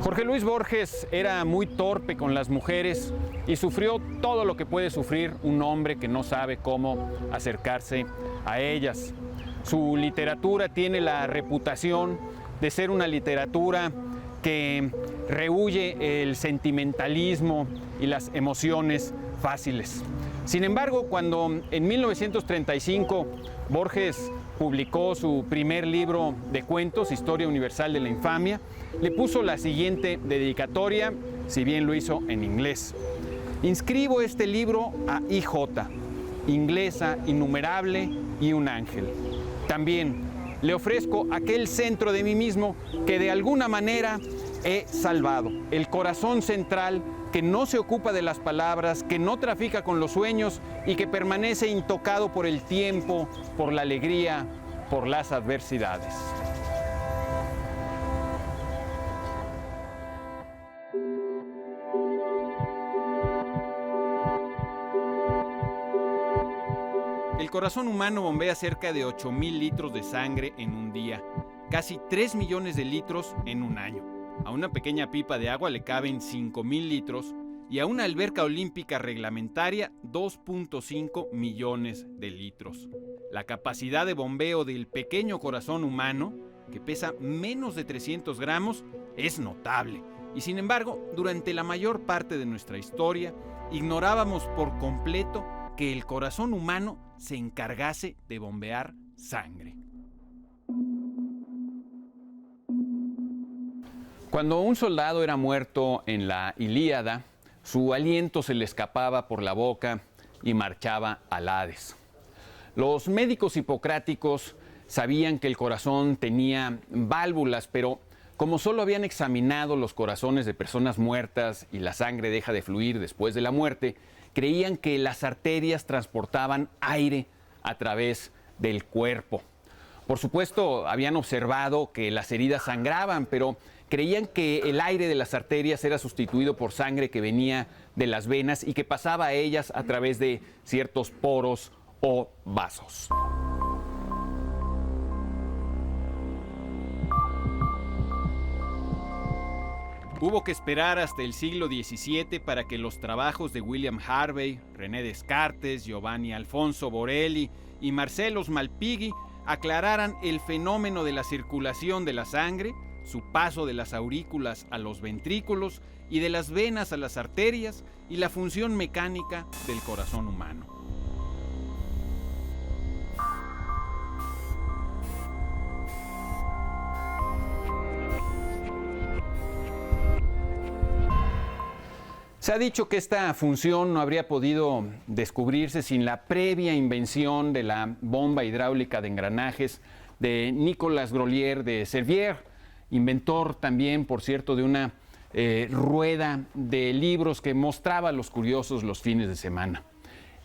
Jorge Luis Borges era muy torpe con las mujeres y sufrió todo lo que puede sufrir un hombre que no sabe cómo acercarse a ellas. Su literatura tiene la reputación de ser una literatura que rehúye el sentimentalismo y las emociones fáciles. Sin embargo, cuando en 1935 Borges publicó su primer libro de cuentos, Historia Universal de la Infamia, le puso la siguiente dedicatoria, si bien lo hizo en inglés. Inscribo este libro a I.J., inglesa, innumerable y un ángel. También le ofrezco aquel centro de mí mismo que de alguna manera he salvado, el corazón central que no se ocupa de las palabras, que no trafica con los sueños y que permanece intocado por el tiempo, por la alegría, por las adversidades. El corazón humano bombea cerca de 8,000 litros de sangre en un día, casi 3 millones de litros en un año. A una pequeña pipa de agua le caben 5,000 litros y a una alberca olímpica reglamentaria 2,5 millones de litros. La capacidad de bombeo del pequeño corazón humano, que pesa menos de 300 gramos, es notable. Y sin embargo, durante la mayor parte de nuestra historia, ignorábamos por completo que el corazón humano se encargase de bombear sangre. Cuando un soldado era muerto en la Ilíada, su aliento se le escapaba por la boca y marchaba al Hades. Los médicos hipocráticos sabían que el corazón tenía válvulas, pero como solo habían examinado los corazones de personas muertas y la sangre deja de fluir después de la muerte, creían que las arterias transportaban aire a través del cuerpo. Por supuesto, habían observado que las heridas sangraban, pero creían que el aire de las arterias era sustituido por sangre que venía de las venas y que pasaba a ellas a través de ciertos poros o vasos. Hubo que esperar hasta el siglo XVII para que los trabajos de William Harvey, René Descartes, Giovanni Alfonso Borelli y Marcellus Malpighi aclararan el fenómeno de la circulación de la sangre, su paso de las aurículas a los ventrículos y de las venas a las arterias y la función mecánica del corazón humano. Se ha dicho que esta función no habría podido descubrirse sin la previa invención de la bomba hidráulica de engranajes de Nicolas Grolier de Servières, inventor también, por cierto, de una rueda de libros que mostraba a los curiosos los fines de semana.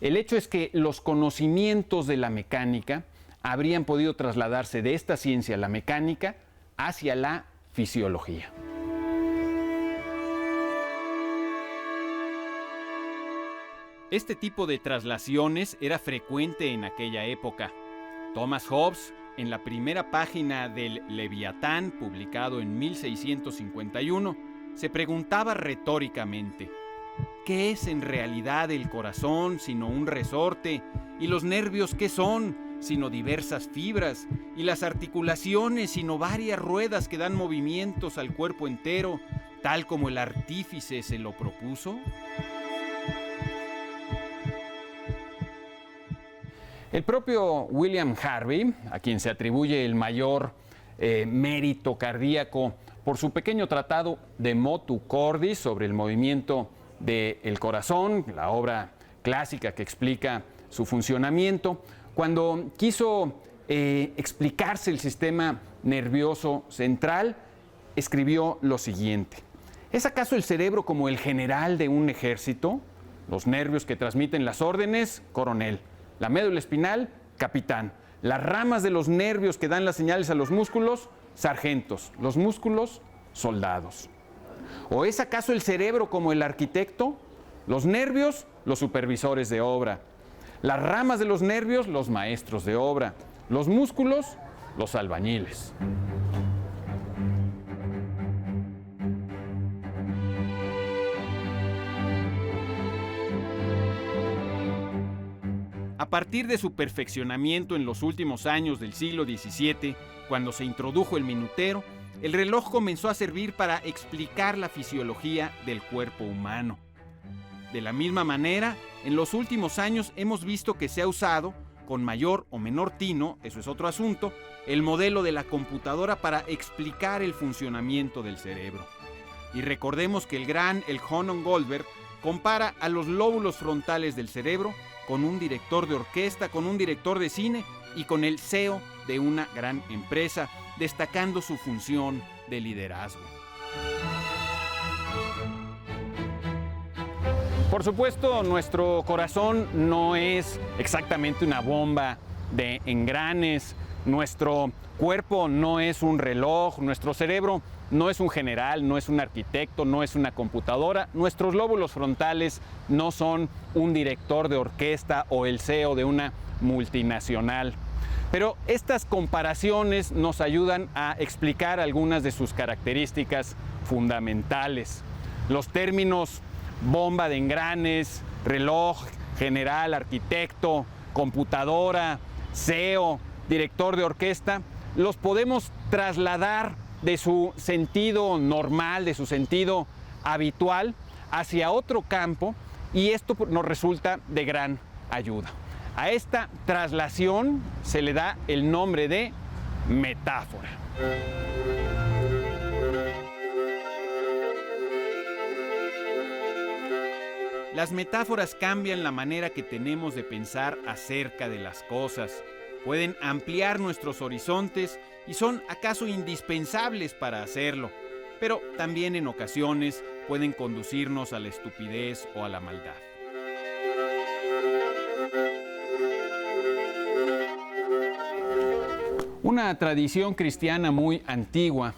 El hecho es que los conocimientos de la mecánica habrían podido trasladarse de esta ciencia, la mecánica, hacia la fisiología. Este tipo de traslaciones era frecuente en aquella época. Thomas Hobbes, en la primera página del Leviatán, publicado en 1651, se preguntaba retóricamente: ¿qué es en realidad el corazón sino un resorte? ¿Y los nervios qué son sino diversas fibras? ¿Y las articulaciones sino varias ruedas que dan movimientos al cuerpo entero, tal como el artífice se lo propuso? El propio William Harvey, a quien se atribuye el mayor mérito cardíaco por su pequeño tratado De Motu Cordis sobre el movimiento del corazón, la obra clásica que explica su funcionamiento, cuando quiso explicarse el sistema nervioso central, escribió lo siguiente: ¿es acaso el cerebro como el general de un ejército? Los nervios que transmiten las órdenes, coronel. La médula espinal, capitán. Las ramas de los nervios que dan las señales a los músculos, sargentos. Los músculos, soldados. ¿O es acaso el cerebro como el arquitecto? Los nervios, los supervisores de obra. Las ramas de los nervios, los maestros de obra. Los músculos, los albañiles. partir de su perfeccionamiento en los últimos años del siglo XVII, cuando se introdujo el minutero, el reloj comenzó a servir para explicar la fisiología del cuerpo humano. De la misma manera, en los últimos años hemos visto que se ha usado, con mayor o menor tino, eso es otro asunto, el modelo de la computadora para explicar el funcionamiento del cerebro. Y recordemos que el gran Elkhonon Goldberg compara a los lóbulos frontales del cerebro con un director de orquesta, con un director de cine y con el CEO de una gran empresa, destacando su función de liderazgo. Por supuesto, nuestro corazón no es exactamente una bomba de engranes, nuestro cuerpo no es un reloj, nuestro cerebro no es un general, no es un arquitecto, no es una computadora, nuestros lóbulos frontales no son un director de orquesta o el CEO de una multinacional. Pero estas comparaciones nos ayudan a explicar algunas de sus características fundamentales. Los términos bomba de engranes, reloj, general, arquitecto, computadora, CEO, director de orquesta, los podemos trasladar de su sentido normal, de su sentido habitual, hacia otro campo, y esto nos resulta de gran ayuda. A esta traslación se le da el nombre de metáfora. Las metáforas cambian la manera que tenemos de pensar acerca de las cosas. Pueden ampliar nuestros horizontes y son acaso indispensables para hacerlo, pero también en ocasiones pueden conducirnos a la estupidez o a la maldad. Una tradición cristiana muy antigua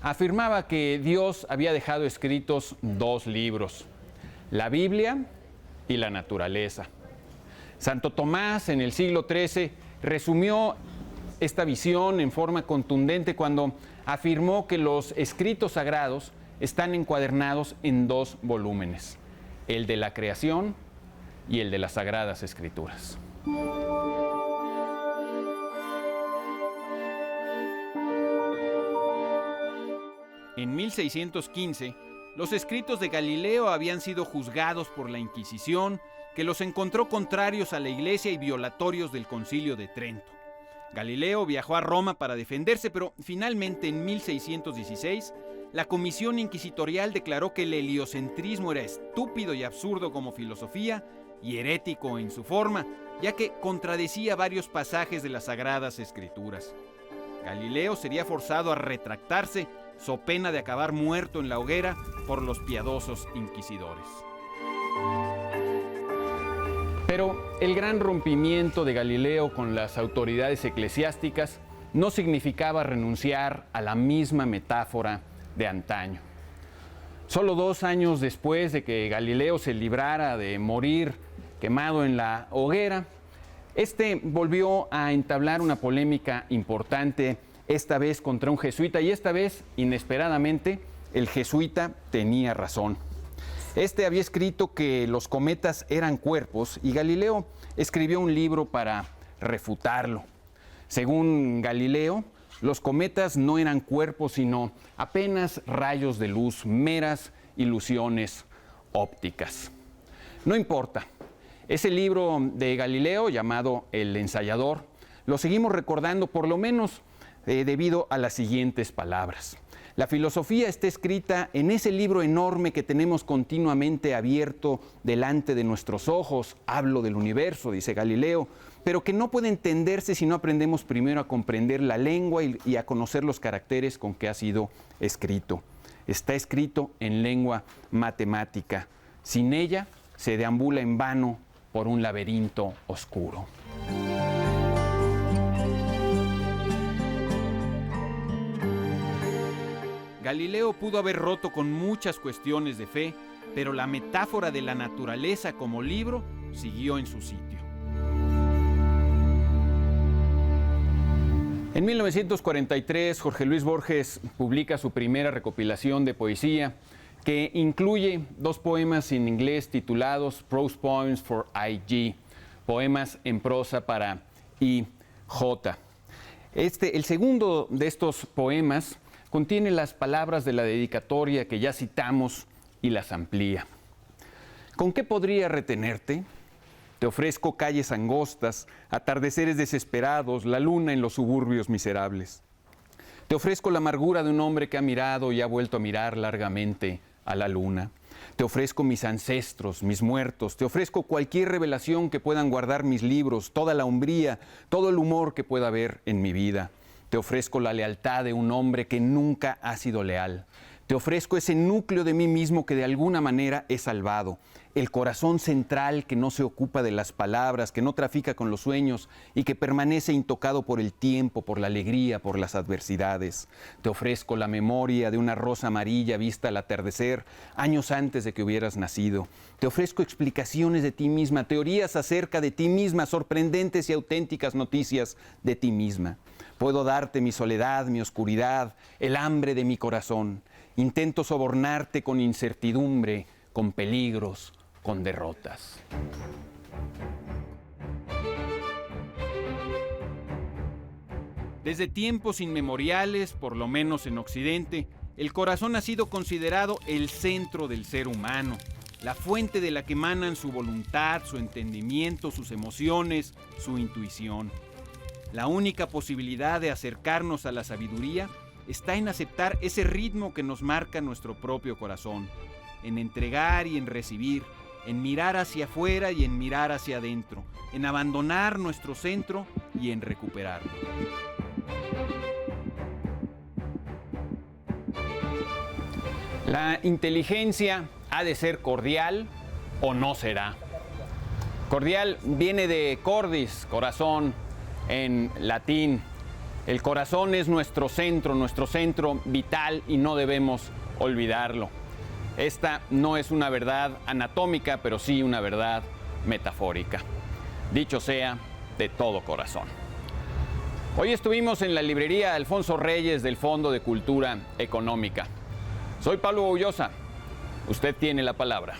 afirmaba que Dios había dejado escritos dos libros: la Biblia y la naturaleza. Santo Tomás, en el siglo XIII, resumió esta visión en forma contundente cuando afirmó que los escritos sagrados están encuadernados en dos volúmenes: el de la creación y el de las Sagradas Escrituras. En 1615, los escritos de Galileo habían sido juzgados por la Inquisición, que los encontró contrarios a la Iglesia y violatorios del Concilio de Trento. Galileo viajó a Roma para defenderse, pero finalmente en 1616, la Comisión Inquisitorial declaró que el heliocentrismo era estúpido y absurdo como filosofía y herético en su forma, ya que contradecía varios pasajes de las Sagradas Escrituras. Galileo sería forzado a retractarse, so pena de acabar muerto en la hoguera por los piadosos inquisidores. Pero el gran rompimiento de Galileo con las autoridades eclesiásticas no significaba renunciar a la misma metáfora de antaño. Solo 2 años después de que Galileo se librara de morir quemado en la hoguera, volvió a entablar una polémica importante, esta vez contra un jesuita, y esta vez, inesperadamente, el jesuita tenía razón. Había escrito que los cometas eran cuerpos y Galileo escribió un libro para refutarlo. Según Galileo, los cometas no eran cuerpos, sino apenas rayos de luz, meras ilusiones ópticas. No importa. Ese libro de Galileo, llamado El Ensayador, lo seguimos recordando por lo menos debido a las siguientes palabras. La filosofía está escrita en ese libro enorme que tenemos continuamente abierto delante de nuestros ojos. Hablo del universo, dice Galileo, pero que no puede entenderse si no aprendemos primero a comprender la lengua y a conocer los caracteres con que ha sido escrito. Está escrito en lengua matemática. Sin ella se deambula en vano por un laberinto oscuro. Galileo pudo haber roto con muchas cuestiones de fe, pero la metáfora de la naturaleza como libro siguió en su sitio. En 1943, Jorge Luis Borges publica su primera recopilación de poesía, que incluye 2 poemas en inglés titulados Prose Poems for I.G., poemas en prosa para I.J. El segundo de estos poemas contiene las palabras de la dedicatoria que ya citamos y las amplía. ¿Con qué podría retenerte? Te ofrezco calles angostas, atardeceres desesperados, la luna en los suburbios miserables. Te ofrezco la amargura de un hombre que ha mirado y ha vuelto a mirar largamente a la luna. Te ofrezco mis ancestros, mis muertos. Te ofrezco cualquier revelación que puedan guardar mis libros, toda la hombría, todo el humor que pueda haber en mi vida. Te ofrezco la lealtad de un hombre que nunca ha sido leal. Te ofrezco ese núcleo de mí mismo que de alguna manera he salvado. El corazón central que no se ocupa de las palabras, que no trafica con los sueños y que permanece intocado por el tiempo, por la alegría, por las adversidades. Te ofrezco la memoria de una rosa amarilla vista al atardecer, años antes de que hubieras nacido. Te ofrezco explicaciones de ti misma, teorías acerca de ti misma, sorprendentes y auténticas noticias de ti misma. Puedo darte mi soledad, mi oscuridad, el hambre de mi corazón. Intento sobornarte con incertidumbre, con peligros, con derrotas. Desde tiempos inmemoriales, por lo menos en Occidente, el corazón ha sido considerado el centro del ser humano, la fuente de la que emanan su voluntad, su entendimiento, sus emociones, su intuición. La única posibilidad de acercarnos a la sabiduría está en aceptar ese ritmo que nos marca nuestro propio corazón, en entregar y en recibir, en mirar hacia afuera y en mirar hacia adentro, en abandonar nuestro centro y en recuperarlo. La inteligencia ha de ser cordial o no será. Cordial viene de cordis, corazón, en latín. El corazón es nuestro centro vital y no debemos olvidarlo. Esta no es una verdad anatómica, pero sí una verdad metafórica. Dicho sea, de todo corazón. Hoy estuvimos en la librería Alfonso Reyes del Fondo de Cultura Económica. Soy Pablo Ullosa. Usted tiene la palabra.